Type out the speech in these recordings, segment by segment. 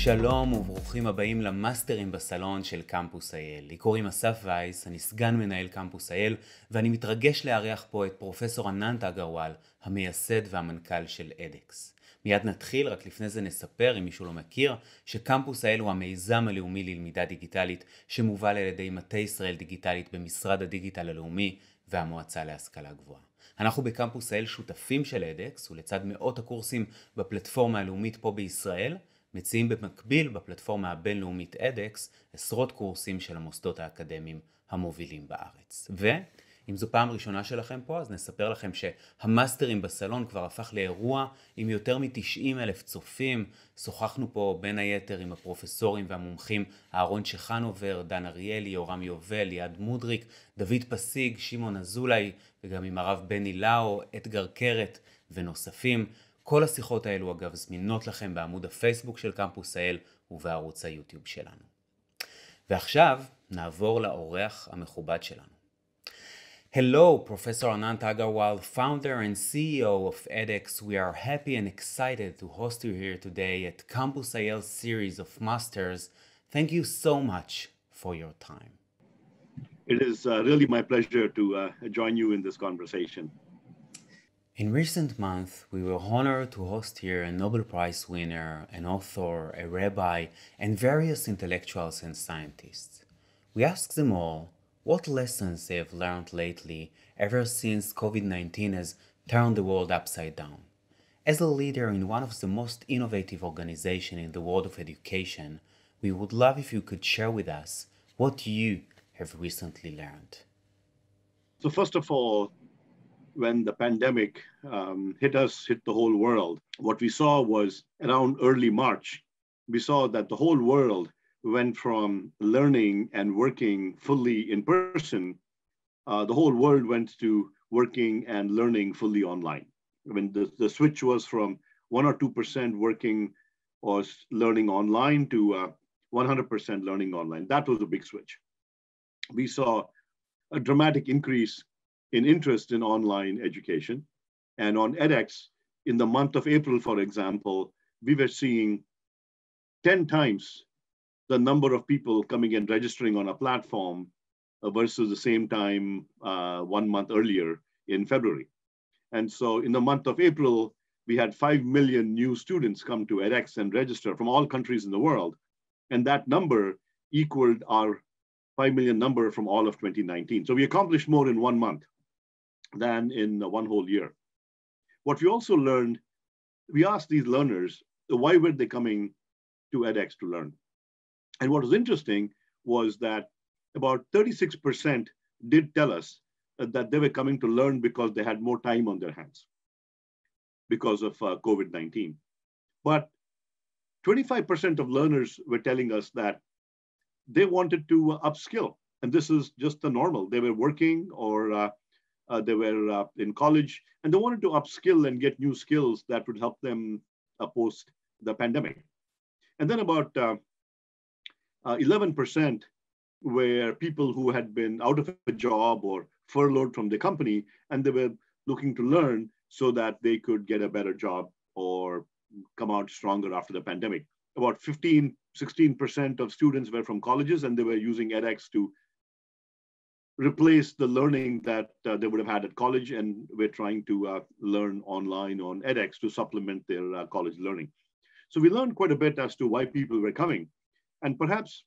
שלום וברוכים הבאים למאסטרים בסלון של קמפוס אייל. לי קוראים וייס, אני סגן מנהל קמפוס אייל, ואני מתרגש לארח פה את פרופסור אננט אגרוול, המייסד והמנכ"ל של edX. מיד נתחיל, רק לפני זה נספר, אם מישהו לא מכיר, שקמפוס אייל הוא המיזם הלאומי ללמידה דיגיטלית, שמובל על ידי מטה ישראל דיגיטלית במשרד הדיגיטל הלאומי והמועצה להשכלה גבוהה. אנחנו בקמפוס אייל שותפים של edX, ולצד מאות הקורסים בפלטפורמה הלאומית פה בישראל, מציעים במקביל בפלטפורמה הבינלאומית edX עשרות קורסים של המוסדות האקדמיים המובילים בארץ. ואם זו פעם ראשונה שלכם פה, אז נספר לכם שהמאסטרים בסלון כבר הפך לאירוע עם יותר מ-90,000 צופים. שוחחנו פה בין היתר עם הפרופסורים והמומחים אהרון שחנובר, דן אריאלי, יורם יובל, ליעד מודריק, דוד פסיג, שמעון אזולאי, וגם עם הרב בני לאו, אתגר קרת ונוספים. כל השיחות האלו אגב זמינות לכם בעמוד הפייסבוק של קמפוס אייל ובערוץ היוטיוב שלנו. ועכשיו נעבור לאורח המכובד שלנו. Hello, Professor Anant Agarwal, founder and CEO of edX. We are happy and excited to host you here today at Campus Ayl's series of Masters. Thank you so much for your time. It is really my pleasure to join you in this conversation. In recent months, we were honored to host here a Nobel Prize winner, an author, a rabbi, and various intellectuals and scientists. We asked them all what lessons they have learned lately ever since COVID-19 has turned the world upside down. As a leader in one of the most innovative organizations in the world of education, we would love if you could share with us what you have recently learned. So first of all, when the pandemic hit the whole world, what we saw was around early March, we saw that the whole world went from learning and working fully in person, the whole world went to working and learning fully online. I mean, the switch was from 1 or 2% working or learning online to 100% learning online. That was a big switch. We saw a dramatic increase in interest in online education. And on edX, in the month of April, for example, we were seeing 10 times the number of people coming and registering on a platform versus the same time 1 month earlier in February. And so in the month of April, we had 5 million new students come to edX and register from all countries in the world. And that number equaled our 5 million number from all of 2019. So we accomplished more in 1 month than in 1 whole year. What we also learned, we asked these learners, why were they coming to edX to learn? And what was interesting was that about 36% did tell us that they were coming to learn because they had more time on their hands because of COVID-19. But 25% of learners were telling us that they wanted to upskill. And this is just the normal. They were working or they were in college, and they wanted to upskill and get new skills that would help them post the pandemic. And then about 11% were people who had been out of a job or furloughed from the company, and they were looking to learn so that they could get a better job or come out stronger after the pandemic. About 16% of students were from colleges, and they were using edX to replace the learning that they would have had at college, and we're trying to learn online on edX to supplement their college learning. So we learned quite a bit as to why people were coming. And perhaps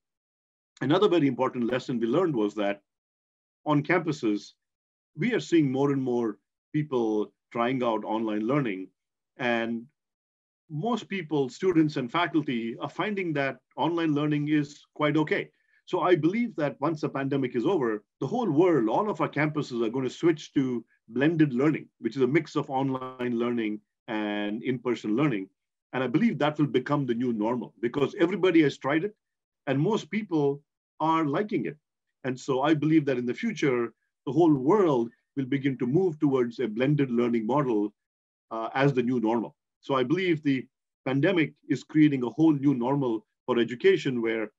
another very important lesson we learned was that on campuses, we are seeing more and more people trying out online learning. And most people, students and faculty, are finding that online learning is quite okay. So I believe that once the pandemic is over, the whole world, all of our campuses are going to switch to blended learning, which is a mix of online learning and in-person learning. And I believe that will become the new normal because everybody has tried it and most people are liking it. And so I believe that in the future, the whole world will begin to move towards a blended learning model as the new normal. So I believe the pandemic is creating a whole new normal for education where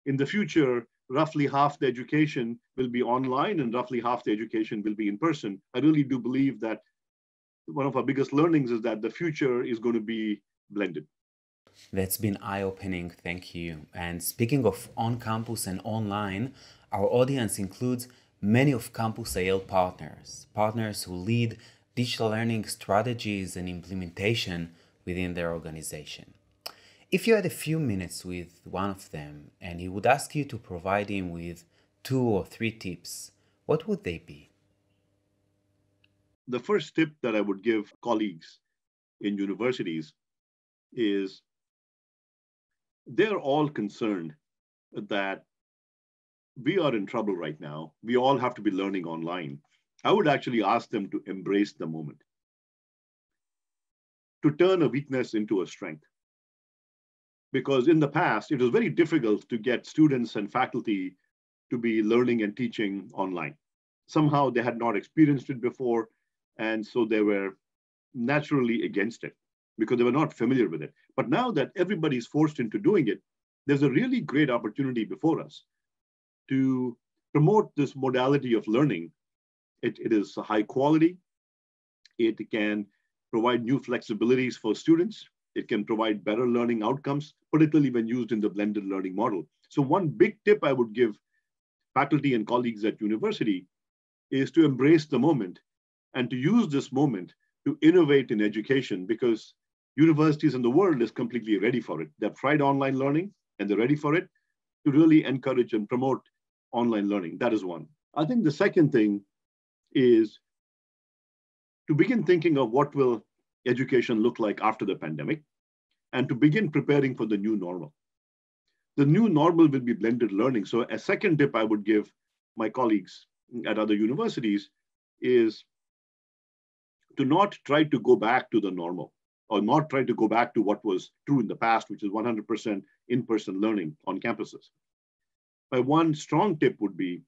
in the future, roughly half the education will be online and roughly half the education will be in person. I really do believe that one of our biggest learnings is that the future is going to be blended. That's been eye-opening, thank you. And speaking of on-campus and online, our audience includes many of Campus IL partners who lead digital learning strategies and implementation within their organization. If you had a few minutes with one of them and he would ask you to provide him with 2 or 3 tips, what would they be? The first tip that I would give colleagues in universities is they're all concerned that we are in trouble right now. We all have to be learning online. I would actually ask them to embrace the moment, to turn a weakness into a strength. Because in the past, it was very difficult to get students and faculty to be learning and teaching online. Somehow they had not experienced it before, and so they were naturally against it because they were not familiar with it. But now that everybody's forced into doing it, there's a really great opportunity before us to promote this modality of learning. It is high quality. It can provide new flexibilities for students. It can provide better learning outcomes, particularly when used in the blended learning model. So one big tip I would give faculty and colleagues at university is to embrace the moment and to use this moment to innovate in education, because universities in the world is completely ready for it. They've tried online learning and they're ready for it, to really encourage and promote online learning. That is one. I think the second thing is to begin thinking of what will education look like after the pandemic, and to begin preparing for the new normal. The new normal will be blended learning. So a second tip I would give my colleagues at other universities is to not try to go back to the normal, or not try to go back to what was true in the past, which is 100% in-person learning on campuses. My one strong tip would be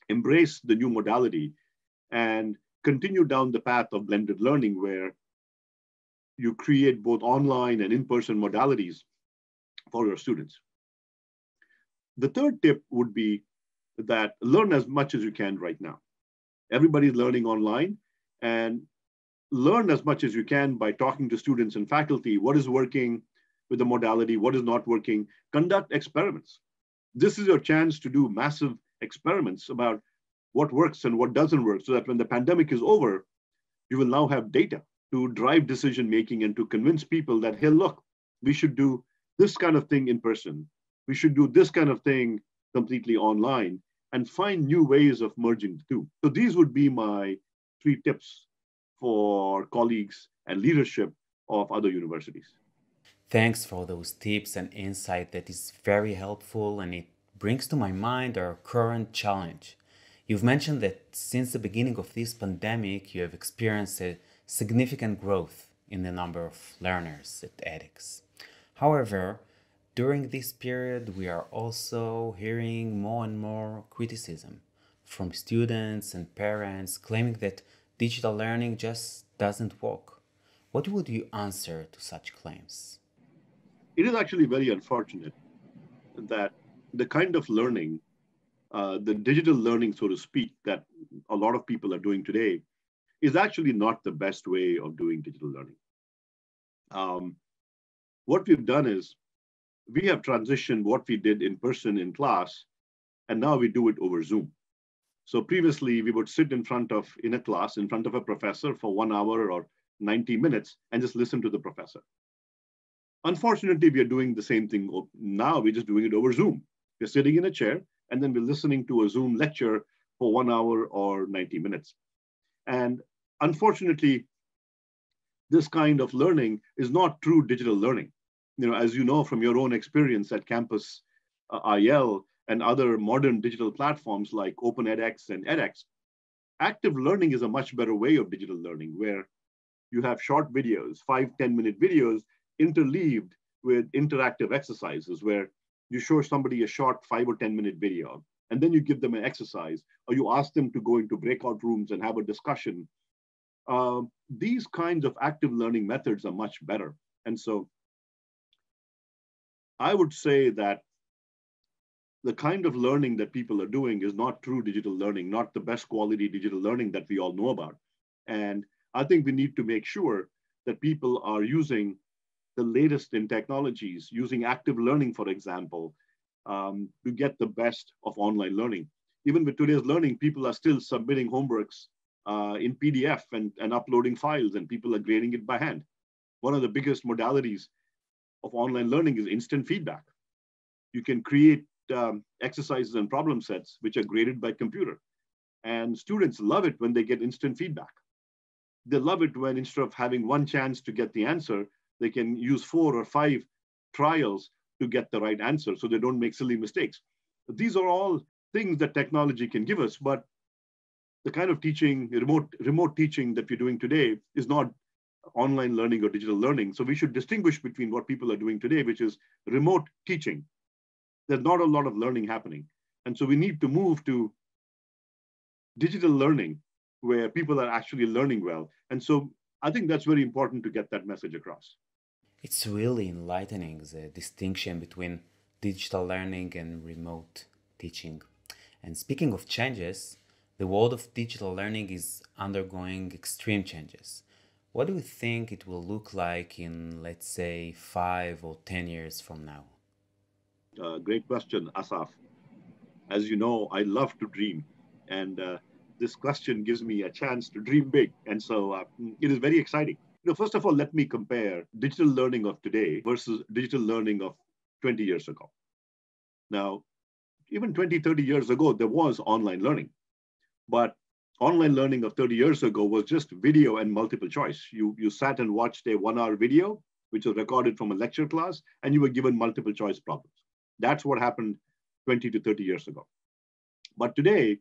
embrace the new modality and continue down the path of blended learning, where you create both online and in-person modalities for your students. The third tip would be that learn as much as you can right now. Everybody's learning online, and learn as much as you can by talking to students and faculty, what is working with the modality, what is not working. Conduct experiments. This is your chance to do massive experiments about what works and what doesn't work, so that when the pandemic is over, you will now have data to drive decision-making and to convince people that, hey, look, we should do this kind of thing in person. We should do this kind of thing completely online, and find new ways of merging the two. So these would be my 3 tips for colleagues and leadership of other universities. Thanks for those tips and insight. That is very helpful, and it brings to my mind our current challenge. You've mentioned that since the beginning of this pandemic, you have experienced a significant growth in the number of learners at edX. However, during this period, we are also hearing more and more criticism from students and parents claiming that digital learning just doesn't work. What would you answer to such claims? It is actually very unfortunate that the kind of learning, the digital learning, so to speak, that a lot of people are doing today is actually not the best way of doing digital learning. What we've done is we have transitioned what we did in person in class, and now we do it over Zoom. So previously we would sit in a class in front of a professor for 1 hour or 90 minutes and just listen to the professor. Unfortunately, we are doing the same thing now. We're just doing it over Zoom. We're sitting in a chair, and then we're listening to a Zoom lecture for 1 hour or 90 minutes. And unfortunately, this kind of learning is not true digital learning. As you know from your own experience at Campus IL and other modern digital platforms like Open edX and edX, active learning is a much better way of digital learning, where you have short videos, 5-10-minute videos interleaved with interactive exercises, where you show somebody a short 5 or 10-minute video, and then you give them an exercise, or you ask them to go into breakout rooms and have a discussion. These kinds of active learning methods are much better. And so I would say that the kind of learning that people are doing is not true digital learning, not the best quality digital learning that we all know about. And I think we need to make sure that people are using the latest in technologies, using active learning, for example, to get the best of online learning. Even with today's learning, people are still submitting homeworks in PDF and uploading files, and people are grading it by hand. One of the biggest modalities of online learning is instant feedback. You can create exercises and problem sets which are graded by computer. And students love it when they get instant feedback. They love it when instead of having one chance to get the answer, they can use 4 or 5 trials to get the right answer so they don't make silly mistakes. These are all things that technology can give us, but the kind of teaching, remote teaching that we're doing today is not online learning or digital learning. So we should distinguish between what people are doing today, which is remote teaching. There's not a lot of learning happening. And so we need to move to digital learning where people are actually learning well. And so I think that's very important to get that message across. It's really enlightening, the distinction between digital learning and remote teaching. And speaking of changes, the world of digital learning is undergoing extreme changes. What do you think it will look like in, let's say, 5 or 10 years from now? Great question, Asaf. As you know, I love to dream. And this question gives me a chance to dream big. And so it is very exciting. First of all, let me compare digital learning of today versus digital learning of 20 years ago. Now, even 20, 30 years ago, there was online learning. But online learning of 30 years ago was just video and multiple choice. You sat and watched a 1-hour video, which was recorded from a lecture class, and you were given multiple choice problems. That's what happened 20 to 30 years ago. But today,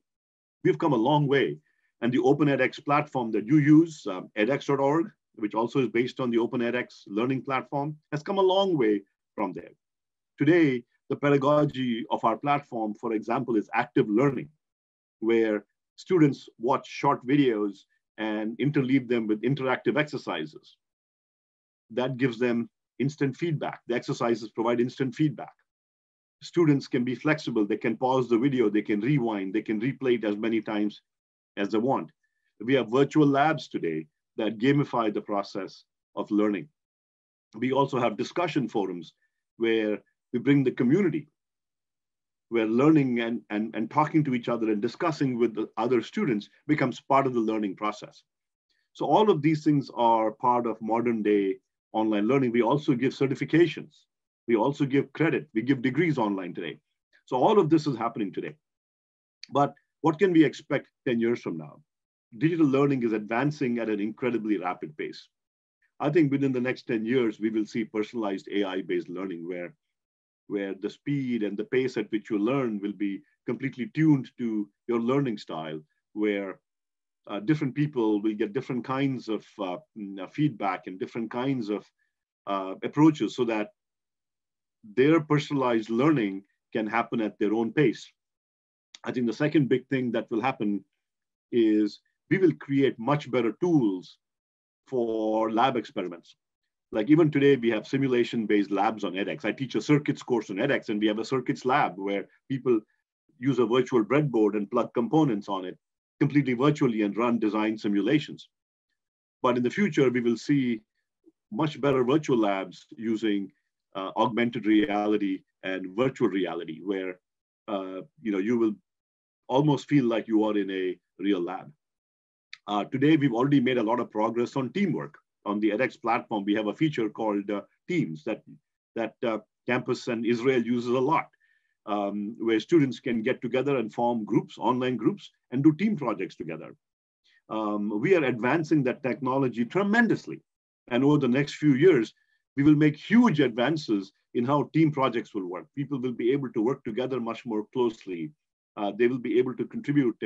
we've come a long way. And the Open edX platform that you use, edX.org, which also is based on the Open edX learning platform, has come a long way from there. Today, the pedagogy of our platform, for example, is active learning, where students watch short videos and interleave them with interactive exercises. That gives them instant feedback. The exercises provide instant feedback. Students can be flexible. They can pause the video, they can rewind, they can replay it as many times as they want. We have virtual labs today that gamify the process of learning. We also have discussion forums where we bring the community, where learning and talking to each other and discussing with the other students becomes part of the learning process. So all of these things are part of modern day online learning. We also give certifications. We also give credit. We give degrees online today. So all of this is happening today. But what can we expect 10 years from now? Digital learning is advancing at an incredibly rapid pace. I think within the next 10 years, we will see personalized AI-based learning where the speed and the pace at which you learn will be completely tuned to your learning style, where different people will get different kinds of feedback and different kinds of approaches so that their personalized learning can happen at their own pace. I think the second big thing that will happen is we will create much better tools for lab experiments. Like even today, we have simulation-based labs on edX. I teach a circuits course on edX, and we have a circuits lab where people use a virtual breadboard and plug components on it completely virtually and run design simulations. But in the future, we will see much better virtual labs using augmented reality and virtual reality, where you will almost feel like you are in a real lab. Today, we've already made a lot of progress on teamwork. On the edX platform, we have a feature called Teams that campus and Israel uses a lot, where students can get together and form groups, online groups, and do team projects together. We are advancing that technology tremendously. And over the next few years, we will make huge advances in how team projects will work. People will be able to work together much more closely. They will be able to contribute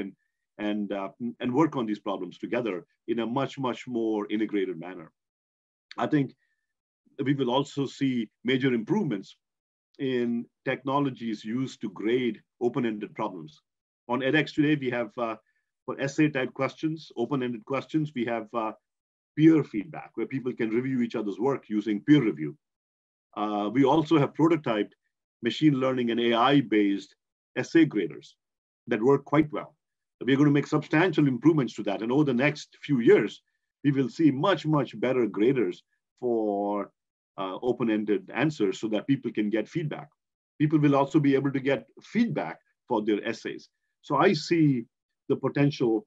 and work on these problems together in a much, much more integrated manner. I think we will also see major improvements in technologies used to grade open-ended problems. On edX today, we have, for essay-type questions, open-ended questions, we have peer feedback, where people can review each other's work using peer review. We also have prototyped machine learning and AI-based essay graders that work quite well. We're going to make substantial improvements to that. And over the next few years, we will see much, much better graders for open-ended answers so that people can get feedback. People will also be able to get feedback for their essays. So I see the potential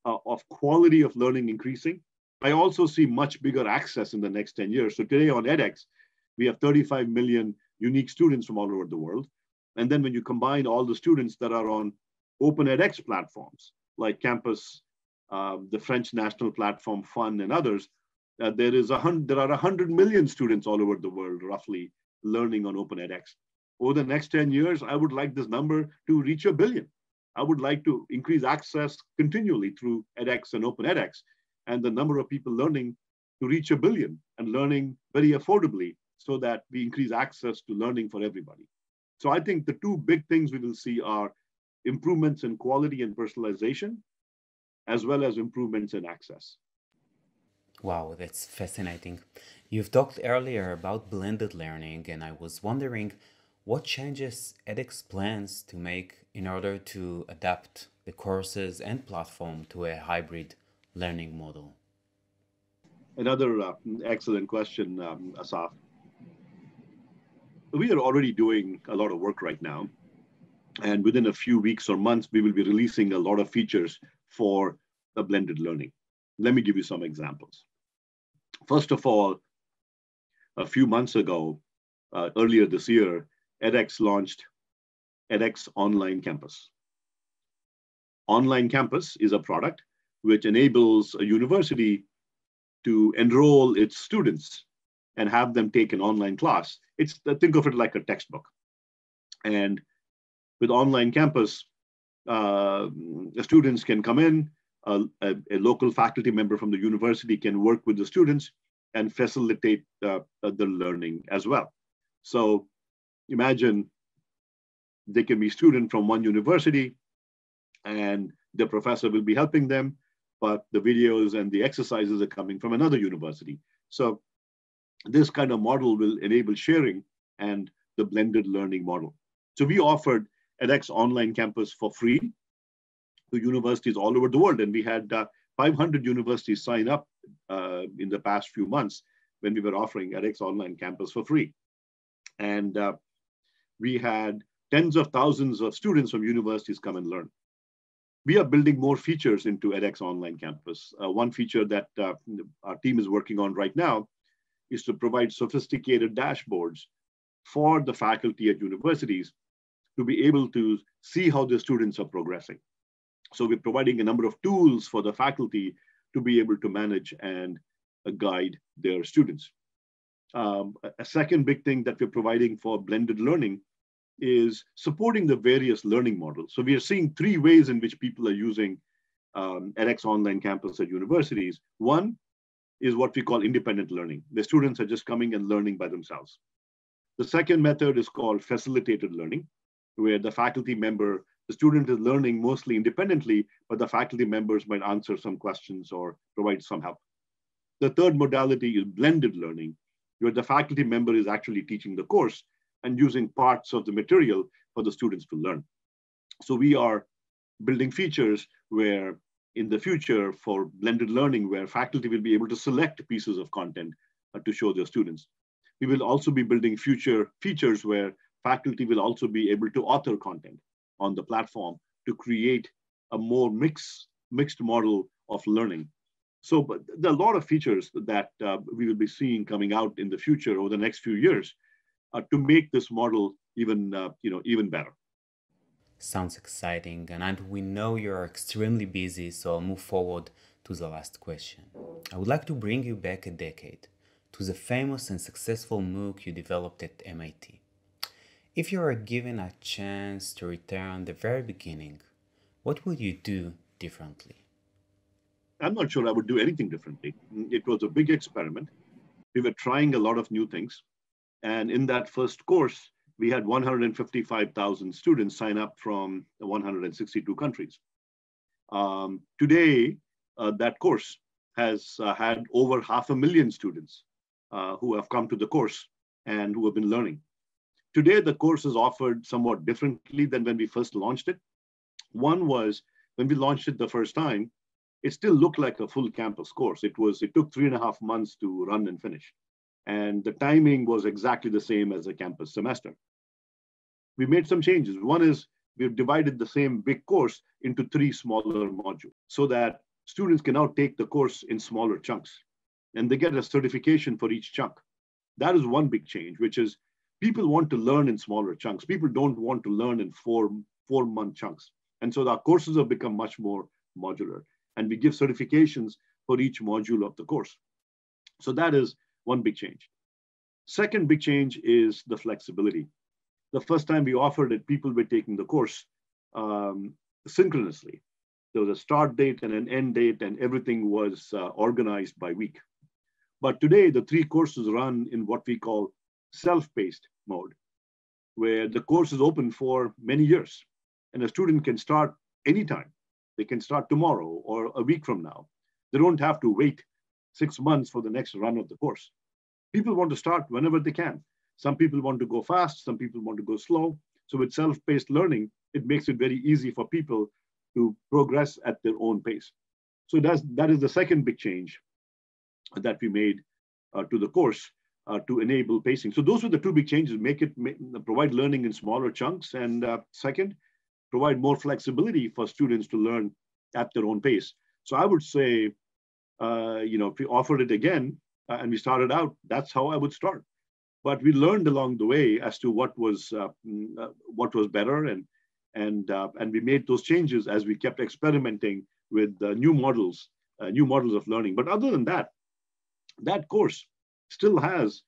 of quality of learning increasing. I also see much bigger access in the next 10 years. So today on edX, we have 35 million unique students from all over the world. And then when you combine all the students that are on open edX platforms, like Campus, the French national platform, Fun, and others, there are 100 million students all over the world, roughly, learning on open edX. Over the next 10 years, I would like this number to reach 1 billion. I would like to increase access continually through edX and open edX, and the number of people learning to reach 1 billion and learning very affordably so that we increase access to learning for everybody. So I think the two big things we will see are improvements in quality and personalization, as well as improvements in access. Wow, that's fascinating. You've talked earlier about blended learning, and I was wondering what changes edX plans to make in order to adapt the courses and platform to a hybrid learning model. Another excellent question, Asaf. We are already doing a lot of work right now. And within a few weeks or months, we will be releasing a lot of features for the blended learning. Let me give you some examples. First of all, a few months ago, earlier this year, edX launched edX Online Campus. Online Campus is a product which enables a university to enroll its students and have them take an online class. Think of it like a textbook. And with Online Campus, the students can come in, a local faculty member from the university can work with the students and facilitate the learning as well. So imagine they can be student from one university and the professor will be helping them, but the videos and the exercises are coming from another university. So this kind of model will enable sharing and the blended learning model. So we offered edX Online Campus for free to universities all over the world. And we had 500 universities sign up in the past few months when we were offering edX Online Campus for free. And we had tens of thousands of students from universities come and learn. We are building more features into edX Online Campus. One feature that our team is working on right now is to provide sophisticated dashboards for the faculty at universities to be able to see how the students are progressing. So we're providing a number of tools for the faculty to be able to manage and guide their students. A second big thing that we're providing for blended learning is supporting the various learning models. So we are seeing three ways in which people are using edX Online Campus at universities. One is what we call independent learning. The students are just coming and learning by themselves. The second method is called facilitated learning, where the faculty member, the student is learning mostly independently, but the faculty members might answer some questions or provide some help. The third modality is blended learning, where the faculty member is actually teaching the course and using parts of the material for the students to learn. So we are building features where in the future for blended learning, where faculty will be able to select pieces of content to show their students. We will also be building future features where faculty will also be able to author content on the platform to create a more mixed model of learning. So but there are a lot of features that we will be seeing coming out in the future over the next few years to make this model even better. Sounds exciting, and we know you're extremely busy, so I'll move forward to the last question. I would like to bring you back a decade to the famous and successful MOOC you developed at MIT. If you were given a chance to return the very beginning, what would you do differently? I'm not sure I would do anything differently. It was a big experiment. We were trying a lot of new things. And in that first course, we had 155,000 students sign up from 162 countries. Today, that course has had over 500,000 students who have come to the course and who have been learning. Today, the course is offered somewhat differently than when we first launched it. One was, when we launched it the first time, it still looked like a full campus course. It took 3.5 months to run and finish. and the timing was exactly the same as a campus semester. We made some changes. One is we've divided the same big course into 3 smaller modules so that students can now take the course in smaller chunks, and they get a certification for each chunk. That is one big change, which is people want to learn in smaller chunks. People don't want to learn in four-month chunks. And so our courses have become much more modular, and we give certifications for each module of the course. So that is one big change. Second big change is the flexibility. The first time we offered it, people were taking the course synchronously. There was a start date and an end date, and everything was organized by week. But today, the 3 courses run in what we call self-paced mode, where the course is open for many years, and a student can start anytime. They can start tomorrow or a week from now. They don't have to wait 6 months for the next run of the course. People want to start whenever they can. Some people want to go fast, some people want to go slow. So with self-paced learning, it makes it very easy for people to progress at their own pace. So that is the second big change that we made to the course to enable pacing. So those were the 2 big changes: provide learning in smaller chunks, and second, provide more flexibility for students to learn at their own pace. So I would say, if we offered it again and we started out, that's how I would start. But we learned along the way as to what was better, and we made those changes as we kept experimenting with new models of learning. But other than that, that course still has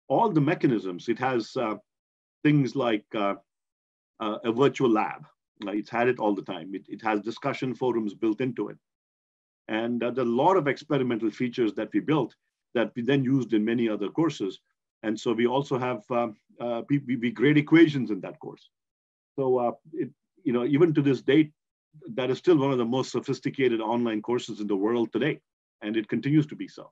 all the mechanisms. It has things like a virtual lab. It's had it all the time. It has discussion forums built into it. And there are a lot of experimental features that we built that we then used in many other courses. And so we also have we grade equations in that course. So even to this date, that is still one of the most sophisticated online courses in the world today, and it continues to be so.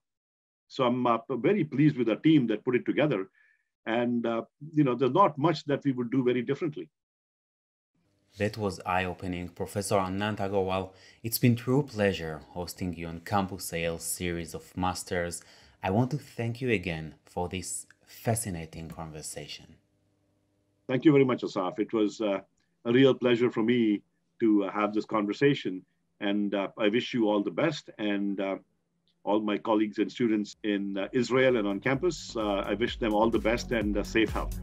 So I'm very pleased with our team that put it together, and there's not much that we would do very differently. That was eye-opening, Professor Agnant Agarwal. It's been true pleasure hosting you on Campus AL series of Masters. I want to thank you again for this fascinating conversation. Thank you very much, Asaf. It was a real pleasure for me to have this conversation, and I wish you all the best, and all my colleagues and students in Israel and on campus, I wish them all the best and safe health.